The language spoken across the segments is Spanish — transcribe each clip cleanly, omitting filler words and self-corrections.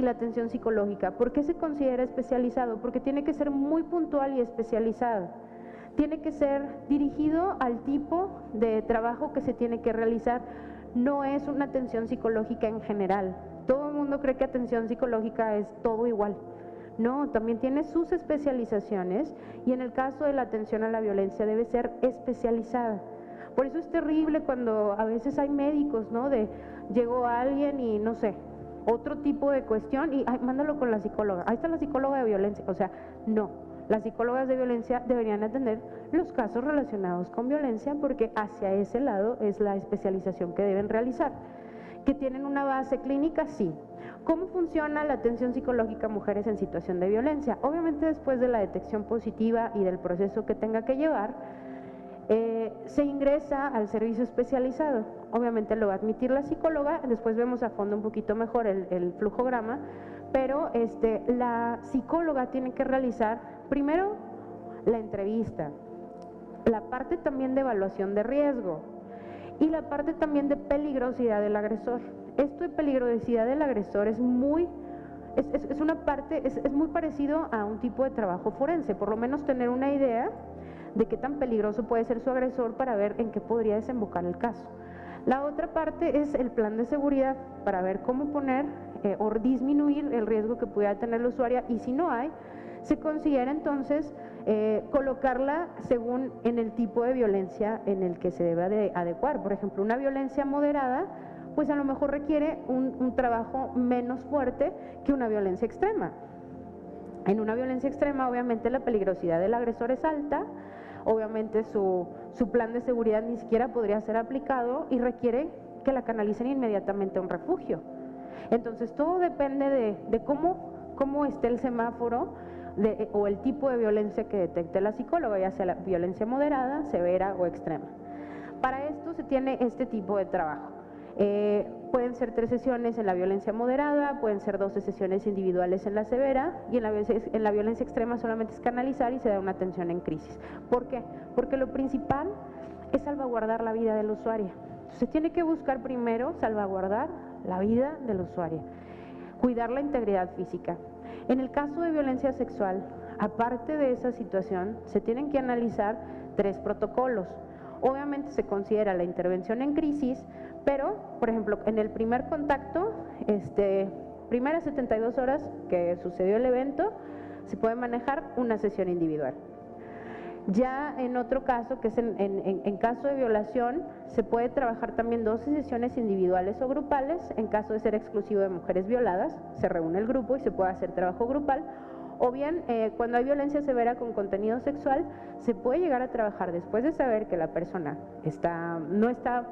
la atención psicológica. ¿Por qué se considera especializado? Porque tiene que ser muy puntual y especializado. Tiene que ser dirigido al tipo de trabajo que se tiene que realizar. No es una atención psicológica en general. Todo el mundo cree que atención psicológica es todo igual. No, también tiene sus especializaciones, y en el caso de la atención a la violencia debe ser especializada. Por eso es terrible cuando a veces hay médicos, ¿no? Llegó alguien y no sé, otro tipo de cuestión y ay, mándalo con la psicóloga. Ahí está la psicóloga de violencia. O sea, no. Las psicólogas de violencia deberían atender los casos relacionados con violencia, porque hacia ese lado es la especialización que deben realizar. ¿Que tienen una base clínica? Sí. ¿Cómo funciona la atención psicológica a mujeres en situación de violencia? Obviamente después de la detección positiva y del proceso que tenga que llevar, se ingresa al servicio especializado. Obviamente lo va a admitir la psicóloga, después vemos a fondo un poquito mejor el flujograma, pero la psicóloga tiene que realizar primero la entrevista, la parte también de evaluación de riesgo y la parte también de peligrosidad del agresor. Esto de peligrosidad del agresor es muy parecido a un tipo de trabajo forense, por lo menos tener una idea de qué tan peligroso puede ser su agresor para ver en qué podría desembocar el caso. La otra parte es el plan de seguridad, para ver cómo poner o disminuir el riesgo que pudiera tener la usuaria, y si no hay, se considera entonces colocarla según en el tipo de violencia en el que se debe de adecuar. Por ejemplo, una violencia moderada, pues a lo mejor requiere un trabajo menos fuerte que una violencia extrema. En una violencia extrema, obviamente, la peligrosidad del agresor es alta, obviamente su plan de seguridad ni siquiera podría ser aplicado y requiere que la canalicen inmediatamente a un refugio. Entonces, todo depende de cómo esté el semáforo o el tipo de violencia que detecte la psicóloga, ya sea la violencia moderada, severa o extrema. Para esto se tiene este tipo de trabajo. Pueden ser 3 sesiones en la violencia moderada, pueden ser 12 sesiones individuales en la severa, y en la violencia extrema solamente es canalizar y se da una atención en crisis. ¿Por qué? Porque lo principal es salvaguardar la vida del usuario. Se tiene que buscar primero salvaguardar la vida del usuario, cuidar la integridad física. En el caso de violencia sexual, aparte de esa situación, se tienen que analizar 3 protocolos. Obviamente se considera la intervención en crisis, pero, por ejemplo, en el primer contacto, primeras 72 horas que sucedió el evento, se puede manejar una sesión individual. Ya en otro caso, que es en caso de violación, se puede trabajar también 12 sesiones individuales o grupales. En caso de ser exclusivo de mujeres violadas, se reúne el grupo y se puede hacer trabajo grupal. O bien, cuando hay violencia severa con contenido sexual, se puede llegar a trabajar después de saber que la persona no está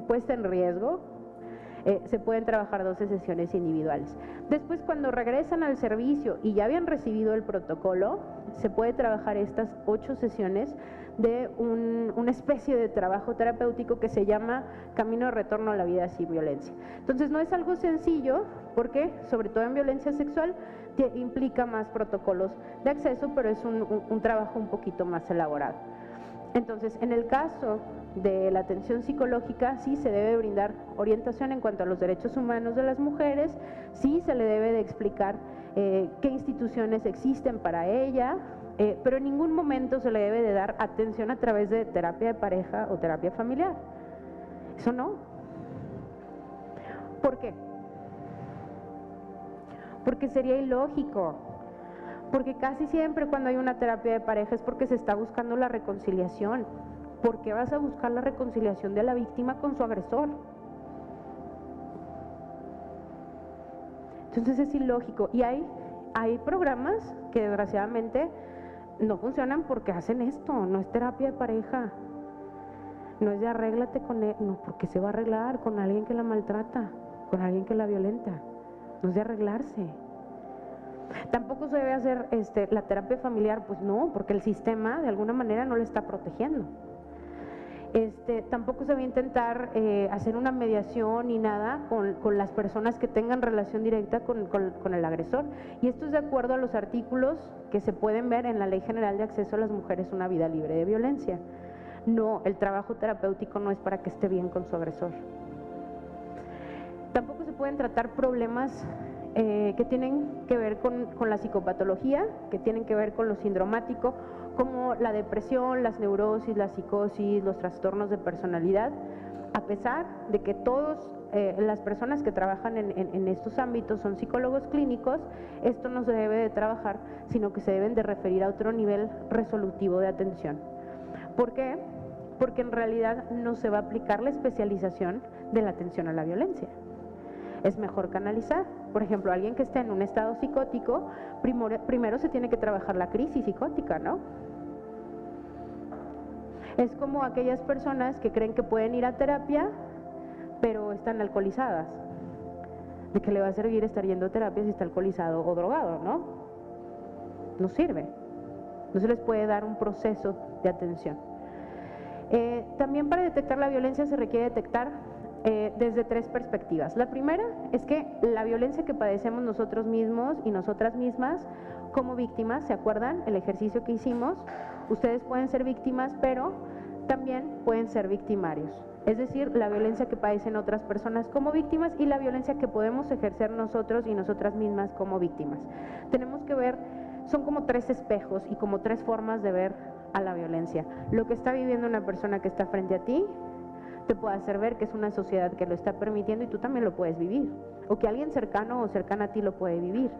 puesta en riesgo. Se pueden trabajar 12 sesiones individuales. Después, cuando regresan al servicio y ya habían recibido el protocolo, se puede trabajar estas 8 sesiones de una especie de trabajo terapéutico que se llama Camino de Retorno a la Vida sin Violencia. Entonces, no es algo sencillo, porque sobre todo en violencia sexual implica más protocolos de acceso, pero es un trabajo un poquito más elaborado. Entonces, en el caso de la atención psicológica, sí se debe brindar orientación en cuanto a los derechos humanos de las mujeres, sí se le debe de explicar qué instituciones existen para ella, pero en ningún momento se le debe de dar atención a través de terapia de pareja o terapia familiar. Eso no. ¿Por qué? Porque sería ilógico. Porque casi siempre cuando hay una terapia de pareja es porque se está buscando la reconciliación. ¿Por qué vas a buscar la reconciliación de la víctima con su agresor? Entonces es ilógico. Y hay programas que desgraciadamente no funcionan porque hacen esto. No es terapia de pareja. No es de arréglate con él. No, porque se va a arreglar con alguien que la maltrata, con alguien que la violenta. No es de arreglarse. Tampoco se debe hacer la terapia familiar, pues no, porque el sistema de alguna manera no le está protegiendo. Tampoco se va a intentar hacer una mediación ni nada con las personas que tengan relación directa con el agresor. Y esto es de acuerdo a los artículos que se pueden ver en la Ley General de Acceso a las Mujeres a una Vida Libre de Violencia. No, el trabajo terapéutico no es para que esté bien con su agresor. Tampoco se pueden tratar problemas que tienen que ver con la psicopatología, que tienen que ver con lo sindromático, como la depresión, las neurosis, la psicosis, los trastornos de personalidad, a pesar de que todas las personas que trabajan en estos ámbitos son psicólogos clínicos, esto no se debe de trabajar, sino que se deben de referir a otro nivel resolutivo de atención. ¿Por qué? Porque en realidad no se va a aplicar la especialización de la atención a la violencia. Es mejor canalizar. Por ejemplo, alguien que esté en un estado psicótico, primero se tiene que trabajar la crisis psicótica, ¿no? Es como aquellas personas que creen que pueden ir a terapia, pero están alcoholizadas. ¿De qué le va a servir estar yendo a terapia si está alcoholizado o drogado, no? No sirve. No se les puede dar un proceso de atención. También para detectar la violencia se requiere detectar desde tres perspectivas. La primera es que la violencia que padecemos nosotros mismos y nosotras mismas como víctimas, ¿se acuerdan? El ejercicio que hicimos, ustedes pueden ser víctimas, pero también pueden ser victimarios. Es decir, la violencia que padecen otras personas como víctimas y la violencia que podemos ejercer nosotros y nosotras mismas como víctimas. Tenemos que ver, son como tres espejos y como tres formas de ver a la violencia. Lo que está viviendo una persona que está frente a ti te puede hacer ver que es una sociedad que lo está permitiendo y tú también lo puedes vivir, o que alguien cercano o cercana a ti lo puede vivir.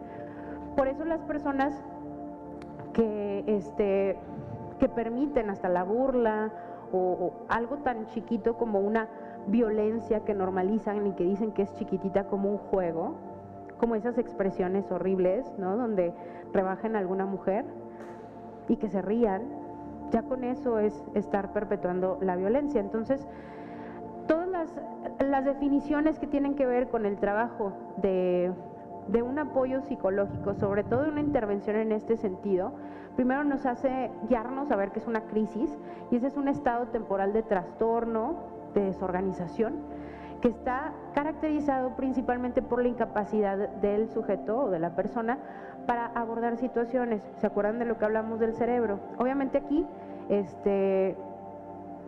Por eso las personas que permiten hasta la burla o algo tan chiquito como una violencia que normalizan y que dicen que es chiquitita como un juego, como esas expresiones horribles, ¿no? Donde rebajen a alguna mujer y que se rían, ya con eso es estar perpetuando la violencia. Entonces, todas las definiciones que tienen que ver con el trabajo de un apoyo psicológico, sobre todo de una intervención en este sentido, primero nos hace guiarnos a ver que es una crisis, y ese es un estado temporal de trastorno, de desorganización, que está caracterizado principalmente por la incapacidad del sujeto o de la persona para abordar situaciones. ¿Se acuerdan de lo que hablamos del cerebro? Obviamente aquí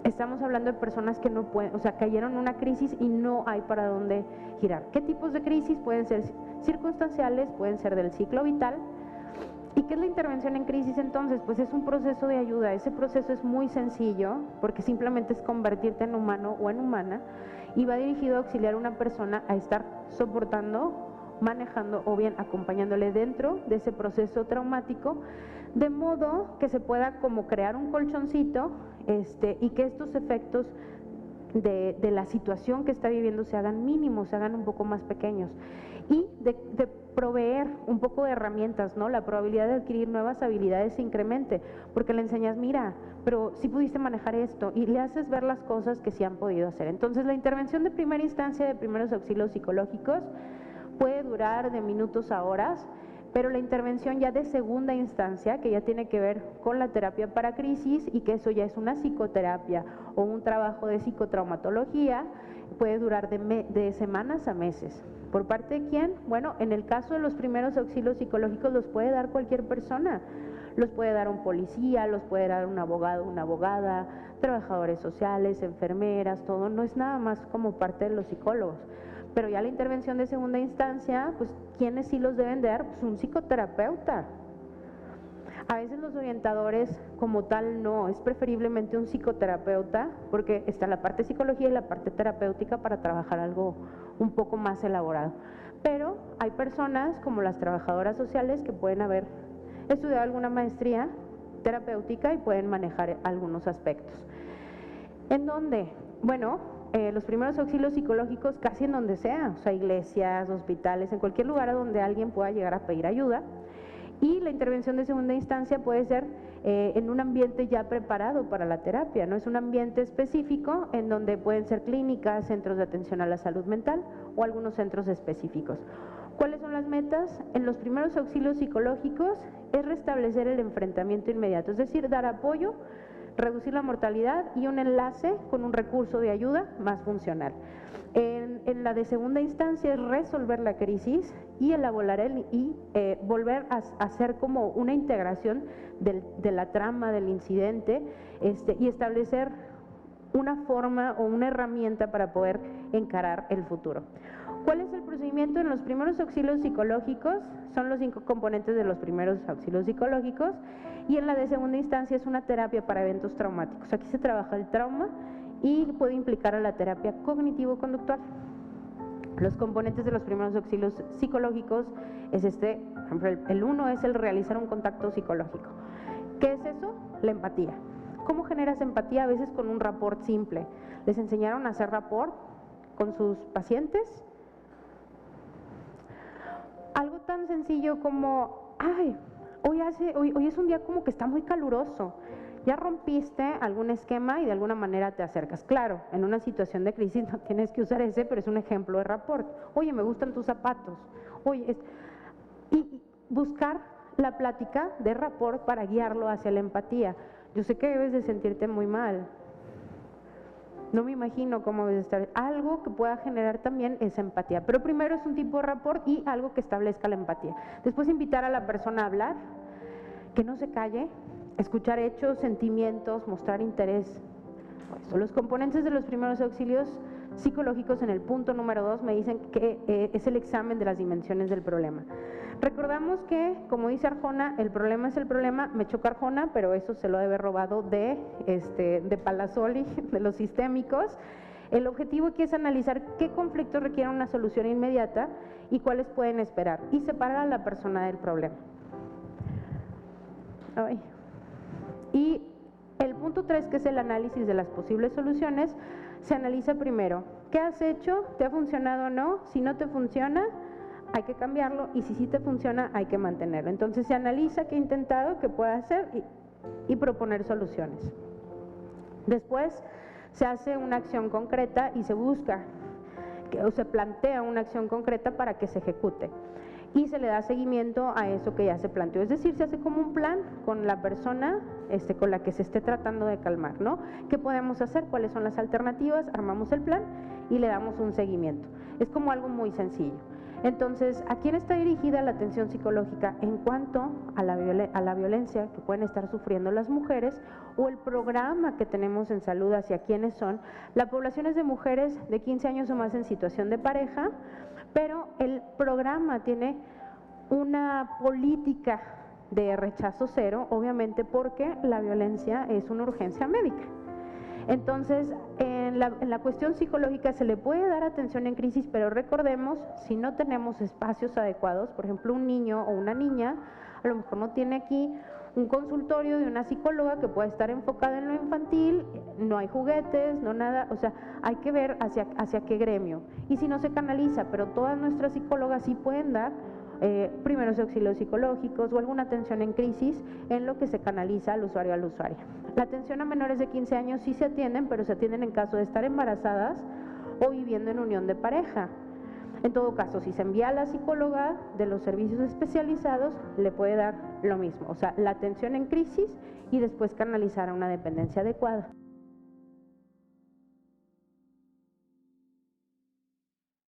estamos hablando de personas que no pueden, o sea, cayeron en una crisis y no hay para dónde girar. ¿Qué tipos de crisis? Pueden ser circunstanciales, pueden ser del ciclo vital. ¿Y qué es la intervención en crisis entonces? Pues es un proceso de ayuda. Ese proceso es muy sencillo porque simplemente es convertirte en humano o en humana y va dirigido a auxiliar a una persona a estar soportando, manejando o bien acompañándole dentro de ese proceso traumático, de modo que se pueda como crear un colchoncito y que estos efectos de la situación que está viviendo se hagan mínimos, se hagan un poco más pequeños, y de proveer un poco de herramientas, ¿no? La probabilidad de adquirir nuevas habilidades se incremente, porque le enseñas, mira, pero sí pudiste manejar esto, y le haces ver las cosas que sí han podido hacer. Entonces, la intervención de primera instancia de primeros auxilios psicológicos puede durar de minutos a horas, pero la intervención ya de segunda instancia, que ya tiene que ver con la terapia para crisis y que eso ya es una psicoterapia o un trabajo de psicotraumatología, puede durar de semanas a meses. ¿Por parte de quién? Bueno, en el caso de los primeros auxilios psicológicos los puede dar cualquier persona. Los puede dar un policía, los puede dar un abogado, una abogada, trabajadores sociales, enfermeras, todo. No es nada más como parte de los psicólogos. Pero ya la intervención de segunda instancia, pues ¿quiénes sí los deben de dar? Pues un psicoterapeuta. A veces los orientadores como tal no, es preferiblemente un psicoterapeuta porque está la parte de psicología y la parte terapéutica para trabajar algo un poco más elaborado. Pero hay personas como las trabajadoras sociales que pueden haber estudiado alguna maestría terapéutica y pueden manejar algunos aspectos. ¿En dónde? Bueno, los primeros auxilios psicológicos casi en donde sea, o sea, iglesias, hospitales, en cualquier lugar a donde alguien pueda llegar a pedir ayuda. Y la intervención de segunda instancia puede ser en un ambiente ya preparado para la terapia, ¿no? Es un ambiente específico en donde pueden ser clínicas, centros de atención a la salud mental o algunos centros específicos. ¿Cuáles son las metas? En los primeros auxilios psicológicos es restablecer el enfrentamiento inmediato, es decir, dar apoyo, reducir la mortalidad y un enlace con un recurso de ayuda más funcional. En la de segunda instancia es resolver la crisis y elaborar volver a hacer como una integración de la trama del incidente y establecer una forma o una herramienta para poder encarar el futuro. ¿Cuál es el procedimiento en los primeros auxilios psicológicos? Son los 5 componentes de los primeros auxilios psicológicos, y en la de segunda instancia es una terapia para eventos traumáticos. Aquí se trabaja el trauma y puede implicar a la terapia cognitivo-conductual. Los componentes de los primeros auxilios psicológicos es por ejemplo, el 1 es el realizar un contacto psicológico. ¿Qué es eso? La empatía. ¿Cómo generas empatía? A veces con un rapport simple. ¿Les enseñaron a hacer rapport con sus pacientes? Algo tan sencillo como, hoy es un día como que está muy caluroso. Ya rompiste algún esquema y de alguna manera te acercas. Claro, en una situación de crisis no tienes que usar ese, pero es un ejemplo de rapport. Oye, me gustan tus zapatos. Y buscar la plática de rapport para guiarlo hacia la empatía. Yo sé que debes de sentirte muy mal. No me imagino cómo debes estar. Algo que pueda generar también esa empatía. Pero primero es un tipo de rapport y algo que establezca la empatía. Después invitar a la persona a hablar, que no se calle, escuchar hechos, sentimientos, mostrar interés. Los componentes de los primeros auxilios psicológicos en el punto número 2 me dicen que es el examen de las dimensiones del problema. Recordamos que, como dice Arjona, el problema es el problema. Me choca Arjona, pero eso se lo debe haber robado de Palazzoli, de los sistémicos. El objetivo aquí es analizar qué conflictos requieren una solución inmediata y cuáles pueden esperar, y separar a la persona del problema. Y el punto 3, que es el análisis de las posibles soluciones, se analiza primero, ¿qué has hecho? ¿Te ha funcionado o no? Si no te funciona, hay que cambiarlo, y si sí te funciona, hay que mantenerlo. Entonces se analiza qué he intentado, qué puedo hacer y proponer soluciones. Después se hace una acción concreta y se busca, o se plantea una acción concreta para que se ejecute. Y se le da seguimiento a eso que ya se planteó. Es decir, se hace como un plan con la persona con la que se esté tratando de calmar, ¿no? ¿Qué podemos hacer? ¿Cuáles son las alternativas? Armamos el plan y le damos un seguimiento. Es como algo muy sencillo. Entonces, ¿a quién está dirigida la atención psicológica en cuanto a la violencia que pueden estar sufriendo las mujeres, o el programa que tenemos en salud hacia quiénes son? La población es de mujeres de 15 años o más en situación de pareja, pero el programa tiene una política de rechazo cero, obviamente porque la violencia es una urgencia médica. Entonces, en la cuestión psicológica se le puede dar atención en crisis, pero recordemos, si no tenemos espacios adecuados, por ejemplo, un niño o una niña, a lo mejor no tiene aquí un consultorio de una psicóloga que pueda estar enfocada en lo infantil, no hay juguetes, no nada, o sea, hay que ver hacia qué gremio. Y si no se canaliza, pero todas nuestras psicólogas sí pueden dar primeros auxilios psicológicos o alguna atención en crisis en lo que se canaliza al usuario o a la usuaria. La atención a menores de 15 años sí se atienden, pero se atienden en caso de estar embarazadas o viviendo en unión de pareja. En todo caso, si se envía a la psicóloga de los servicios especializados, le puede dar lo mismo, o sea, la atención en crisis y después canalizar a una dependencia adecuada.